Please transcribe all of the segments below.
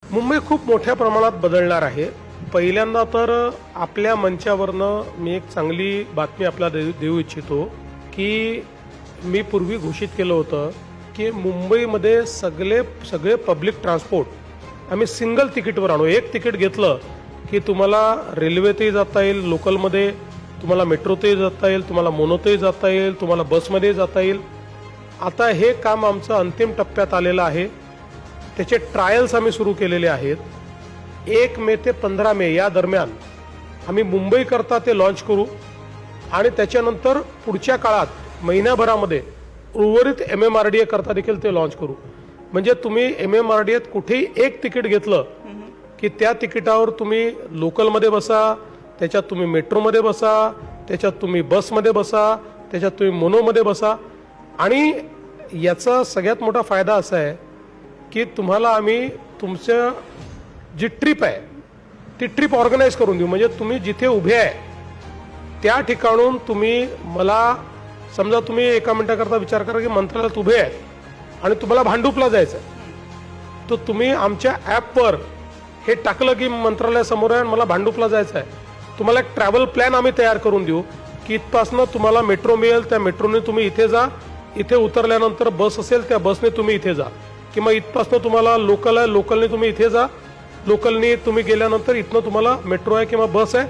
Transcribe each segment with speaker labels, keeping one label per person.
Speaker 1: मुंबई खूप मोठ्या प्रमाणात बदलणार आहे। पहिल्यांदा तर आपल्या मंचावरनं मी एक चांगली बातमी आपल्याला देऊ इच्छितो की मी पूर्वी घोषित केलं होतं की मुंबईमध्ये सगळे पब्लिक ट्रान्सपोर्ट आम्ही सिंगल तिकीटवर आणू। एक तिकीट घेतलं की तुम्हाला रेल्वेतही जाता येईल, लोकलमध्ये तुम्हाला मेट्रोतही जाता येईल, तुम्हाला मोनोतही जाता येईल, तुम्हाला बसमध्ये जाता येईल। आता हे काम आमचं अंतिम टप्प्यात आलेलं आहे। त्याचे ट्रायल्स आम्ही सुरू केलेले आहेत। 1 मे ते 15 मे या दरम्यान आम्ही मुंबई करता ते लॉन्च करू आणि त्याच्यानंतर पुढच्या काळात महिन्याभरामध्ये उर्वरित MMRDA करता देखील ते लॉन्च करू। म्हणजे तुम्ही MMRDAत कुठेही एक तिकीट घेतलं की त्या तिकिटावर तुम्ही लोकलमध्ये बसा, त्याच्यात तुम्ही मेट्रोमध्ये बसा, त्याच्यात तुम्ही बसमध्ये बसा, त्याच्यात तुम्ही मोनोमध्ये बसा। आणि याचा सगळ्यात मोठा फायदा असा आहे की तुम्हाला आम्ही तुमचं जी ट्रिप आहे ती ट्रिप ऑर्गनाईज करून देऊ। म्हणजे तुम्ही जिथे उभे आहे त्या ठिकाणून तुम्ही मला समजा तुम्ही एका मिनिटाकरता विचार करा की मंत्रालयात उभे आहेत आणि तुम्हाला भांडुपला जायचं आहे, तर तुम्ही आमच्या ॲपवर हे टाकलं की मंत्रालयासमोर आहे आणि मला भांडुपला जायचं आहे, तुम्हाला एक ट्रॅव्हल प्लॅन आम्ही तयार करून देऊ की इथपासनं तुम्हाला मेट्रो मिळेल, त्या मेट्रोने तुम्ही इथे जा, इथे उतरल्यानंतर बस असेल त्या बसने तुम्ही इथे जा, किंवा इथपासनं तुम्हाला लोकल आहे, लोकलने तुम्ही इथे जा, लोकलने तुम्ही गेल्यानंतर इथनं तुम्हाला मेट्रो आहे किंवा बस आहे।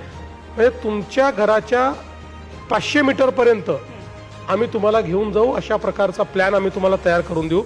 Speaker 1: म्हणजे तुमच्या घराच्या 500 मीटरपर्यंत आम्ही तुम्हाला घेऊन जाऊ, अशा प्रकारचा प्लॅन आम्ही तुम्हाला तयार करून देऊ।